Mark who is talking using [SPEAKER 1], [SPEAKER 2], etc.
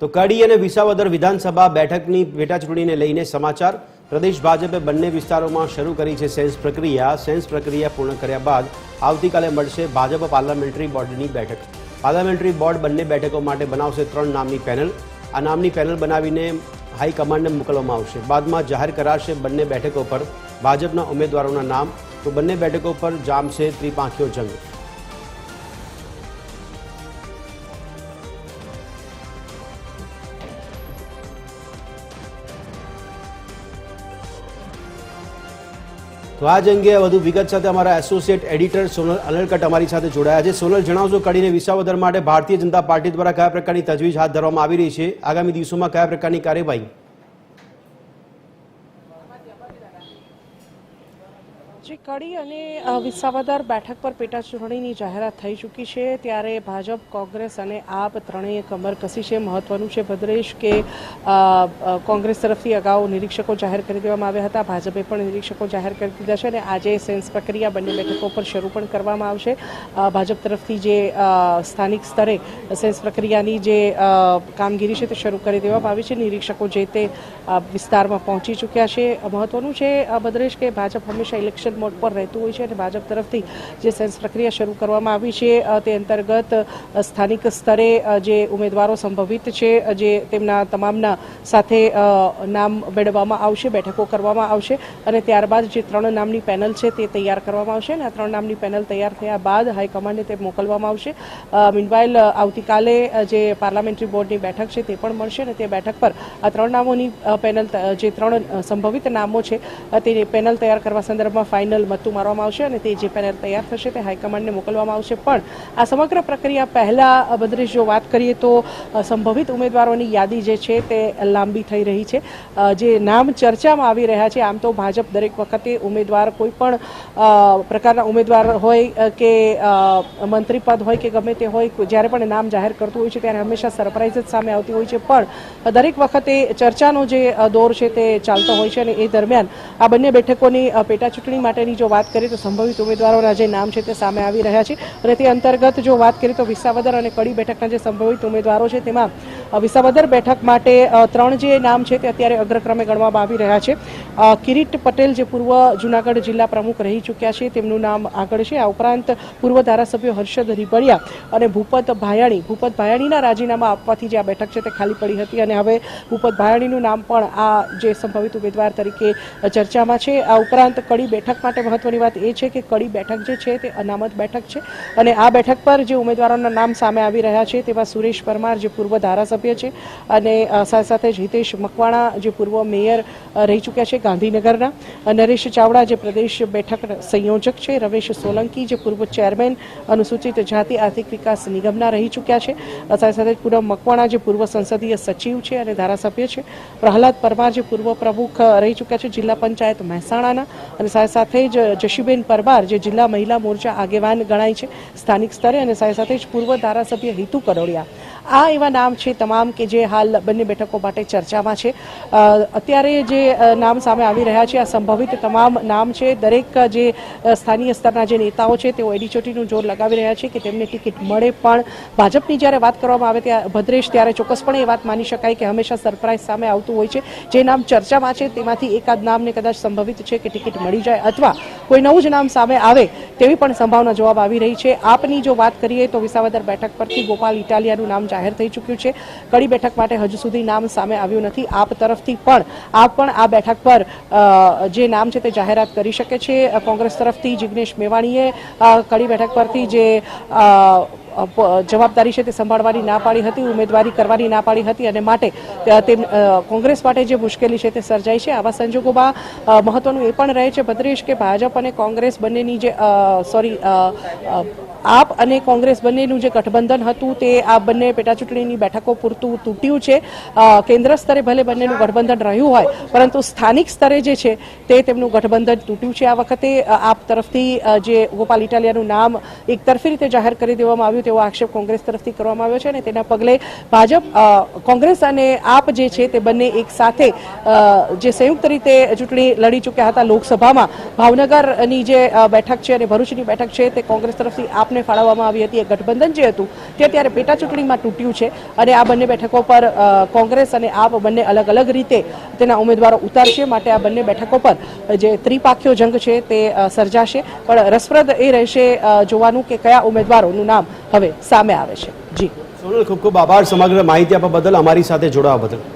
[SPEAKER 1] તો કડી અને વિસાવદર વિધાનસભા બેઠકની પેટાચૂંટણીને લઈને સમાચાર। પ્રદેશ ભાજપે બંને વિસ્તારોમાં શરૂ કરી છે સેન્સ પ્રક્રિયા પૂર્ણ કર્યા બાદ આવતીકાલે મળશે ભાજપ પાર્લામેન્ટરી બોર્ડની બેઠક। પાર્લામેન્ટરી બોર્ડ બંને બેઠકો માટે બનાવશે 3 નામની પેનલ। આ નામની પેનલ બનાવીને હાઈકમાન્ડને મોકલવામાં આવશે। બાદમાં જાહેર કરાશે બંને બેઠકો પર ભાજપના ઉમેદવારોના નામ। તો બંને બેઠકો પર જામશે ત્રિપાંખીયો જંગ। तो आज अंगे વધુ વિગત સાથે અમારા એસોસિએટ એડિટર સોનલ અલરકટ અમારી સાથે જોડાયા છે। સોનલ, જણાવશો કડીને વિસાવદર માટે ભારતીય જનતા પાર્ટી દ્વારા કયા પ્રકારની તજવીજ હાથ ધરવામાં આવી રહી છે? આગામી દિવસોમાં કયા પ્રકારની કાર્યવાહી?
[SPEAKER 2] કડી અને વિસાવદર બેઠક પર પેટાચૂંટણીની જાહેરાત થઈ ચૂકી છે, ત્યારે ભાજપ, કોંગ્રેસ અને આપ ત્રણેય કમર કસી છે। મહત્વનું છે ભદ્રેશ કે કોંગ્રેસ તરફથી અગાઉ નિરીક્ષકો જાહેર કરી દેવામાં આવ્યા હતા, ભાજપે પણ નિરીક્ષકો જાહેર કરી દીધા છે અને આજે સેન્સ પ્રક્રિયા બંને બેઠકો પર શરૂ પણ કરવામાં આવશે। ભાજપ તરફથી જે સ્થાનિક સ્તરે સેન્સ પ્રક્રિયાની જે કામગીરી છે તે શરૂ કરી દેવામાં આવી છે। નિરીક્ષકો જે તે વિસ્તારમાં પહોંચી ચૂક્યા છે। મહત્વનું છે ભદ્રેશ કે ભાજપ હંમેશા ઇલેક્શન મોડ પર રહેતું હોય છે અને ભાજપ તરફથી જે સેન્સ પ્રક્રિયા શરૂ કરવામાં આવી છે તે અંતર્ગત સ્થાનિક સ્તરે જે ઉમેદવારો સંભવિત છે જે તેમના તમામના સાથે નામ મેળવવામાં આવશે, બેઠકો કરવામાં આવશે અને ત્યારબાદ જે 3 નામની પેનલ છે તે તૈયાર કરવામાં આવશે અને આ 3 નામની પેનલ તૈયાર થયા બાદ હાઈકમાન્ડને તે મોકલવામાં આવશે। મીનવાઇલ આવતીકાલે જે પાર્લામેન્ટરી બોર્ડની બેઠક છે તે પણ મળશે અને તે બેઠક પર આ 3 નામોની પેનલ જે 3 સંભવિત નામો છે તે પેનલ તૈયાર કરવા સંદર્ભમાં ફાઇનલ મતું મારવામાં આવશે અને તે જે પેનલ તૈયાર થશે તે હાઈકમાન્ડને મોકલવામાં આવશે। પણ આ સમગ્ર પ્રક્રિયા પહેલા ભદ્રેશ જો વાત કરીએ તો સંભવિત ઉમેદવારોની યાદી જે છે તે લાંબી થઈ રહી છે, જે નામ ચર્ચામાં આવી રહ્યા છે। આમ તો ભાજપ દરેક વખતે ઉમેદવાર કોઈ પણ પ્રકારના ઉમેદવાર હોય કે મંત્રી પદ હોય કે ગમે તે હોય, જ્યારે પણ નામ જાહેર કરતું હોય છે ત્યારે હંમેશા સરપ્રાઇઝ જ સામે આવતી હોય છે, પણ દરેક વખતે ચર્ચાનો જે દોર છે તે ચાલતો હોય છે અને એ દરમિયાન આ બંને બેઠકોની પેટાચૂંટણી માટેની જો વાત કરીએ તો સંભવિત ઉમેદવારોના જે નામ છે તે સામે આવી રહ્યા છે અને તે અંતર્ગત જો વાત કરીએ તો વિસાવદર અને કડી બેઠકના જે સંભવિત ઉમેદવારો છે તેમાં વિસાવદર બેઠક માટે 3 જે નામ છે તે અત્યારે અગ્રક્રમે ગણવામાં આવી રહ્યા છે। કિરીટ પટેલ જે પૂર્વ જૂનાગઢ જિલ્લા પ્રમુખ રહી ચૂક્યા છે તેમનું નામ આગળ છે। આ ઉપરાંત પૂર્વ ધારાસભ્ય હર્ષદ રીબડિયા અને ભૂપત ભાયાણીના રાજીનામા આપવાથી જે આ બેઠક છે તે ખાલી પડી હતી અને હવે ભૂપત ભાયાણીનું નામ પણ આ જે સંભવિત ઉમેદવાર તરીકે ચર્ચામાં છે। આ ઉપરાંત કડી બેઠક માટે મહત્વની વાત એ છે કે કડી બેઠક જે છે તે અનામત બેઠક છે અને આ બેઠક પર જે ઉમેદવારોના નામ સામે આવી રહ્યા છે તેમાં સુરેશ પરમાર જે પૂર્વ ધારાસભ્ય છે અને સાથે સાથે જ હિતેશ મકવાણા જે પૂર્વ મેયર રહી ચૂક્યા છે ગાંધીનગરના, નરેશ ચાવડા જે પ્રદેશ બેઠક સંયોજક છે, રમેશ સોલંકી જે પૂર્વ ચેરમેન અનુસૂચિત જાતિ આર્થિક વિકાસ નિગમના રહી ચૂક્યા છે, સાથે સાથે પૂનમ મકવાણા જે પૂર્વ સંસદીય સચિવ છે અને ધારાસભ્ય છે, પ્રહલાદ પરમાર જે પૂર્વ પ્રમુખ રહી ચૂક્યા છે જિલ્લા પંચાયત મહેસાણાના અને સાથે જ જશીબેન પરમાર જે જિલ્લા મહિલા મોરચા આગેવાન ગણાય છે સ્થાનિક સ્તરે અને સાથે જ પૂર્વ ધારાસભ્ય હિતુ કરોડિયા। આ એવા નામ છે તમામ કે જે હાલ બંને બેઠકો માટે ચર્ચામાં છે। અત્યારે જે નામ સામે આવી રહ્યા છે આ સંભવિત તમામ નામ છે। દરેક જે સ્થાનીય સ્તરના જે નેતાઓ છે તેઓ એડીચોટીનું જોર લગાવી રહ્યા છે કે તેમને ટિકિટ મળે, પણ ભાજપની જ્યારે વાત કરવામાં આવે ત્યાં ભદ્રેશ ત્યારે ચોક્કસપણે એ વાત માની શકાય કે હંમેશા સરપ્રાઇઝ સામે આવતું હોય છે। જે નામ ચર્ચામાં છે તેમાંથી એકાદ નામને કદાચ સંભવિત છે કે ટિકિટ મળી જાય અથવા કોઈ નવું જ નામ સામે આવે તેવી પણ સંભાવના જવાબ આવી રહી છે। આપની જો વાત કરીએ તો વિસાવદર બેઠક પરથી ગોપાલ ઇટાલિયાનું નામ જાહેર થઈ ચૂક્યું છે। કડી બેઠક માટે હજુ સુધી નામ સામે આવ્યું નથી। આપ તરફથી પણ આ બેઠક પર જે નામ છે તે જાહેરાત કરી શકે છે। કોંગ્રેસ તરફથી જિગ્નેશ મેવાણીએ કડી બેઠક પરથી જે જવાબદારી છે તે સંભાળવાની ના પાડી હતી, ઉમેદવારી કરવાની ના પાડી હતી અને માટે કોંગ્રેસ માટે જે મુશ્કેલી છે તે સર્જાઈ છે। આવા સંજોગોમાં મહત્વનું એ પણ રહે છે ભદ્રેશ કે ભાજપ અને કોંગ્રેસ બંનેની જે આપ અને કોંગ્રેસ બંનેનું જે ગઠબંધન હતું તે આ બંને પેટાચૂંટણીની બેઠકો પૂરતું તૂટ્યું છે। કેન્દ્ર સ્તરે ભલે બંનેનું ગઠબંધન રહ્યું હોય પરંતુ સ્થાનિક સ્તરે જે છે તે તેમનું ગઠબંધન તૂટ્યું છે। આ વખતે આપ તરફથી જે ગોપાલ ઇટાલિયાનું નામ એકતરફી રીતે જાહેર કરી દેવામાં આવ્યું તેવો આક્ષેપ કોંગ્રેસ તરફથી કરવામાં આવ્યો છે અને તેના પગલે ભાજપ, કોંગ્રેસ અને આપ જે છે તે બંને એક સાથે જે સંયુક્ત રીતે ચૂંટણી લડી ચૂક્યા હતા લોકસભામાં, ભાવનગરની જે બેઠક છે અને ભરૂચની બેઠક છે તે કોંગ્રેસ તરફથી આપ આપને ફાળવવામાં આવી હતી. એ ગઠબંધન જે હતું તે અત્યારે પેટા ચૂંટણીમાં તૂટ્યું છે અને આ બંને બેઠકો પર કોંગ્રેસ અને આપ બંને અલગ અલગ રીતે તેના ઉમેદવારો ઉતારશે. માટે આ બંને બેઠકો પર જે ત્રિપાખ્યો જંગ છે તે સર્જાશે. પણ રસપ્રદ એ રહેશે જોવાનું કે કયા ઉમેદવારોનું નામ હવે સામે આવે છે. જી
[SPEAKER 1] સોનલ, ખૂબ ખૂબ આભાર સમગ્ર માહિતી આપવા બદલ, અમારી સાથે જોડાવા બદલ.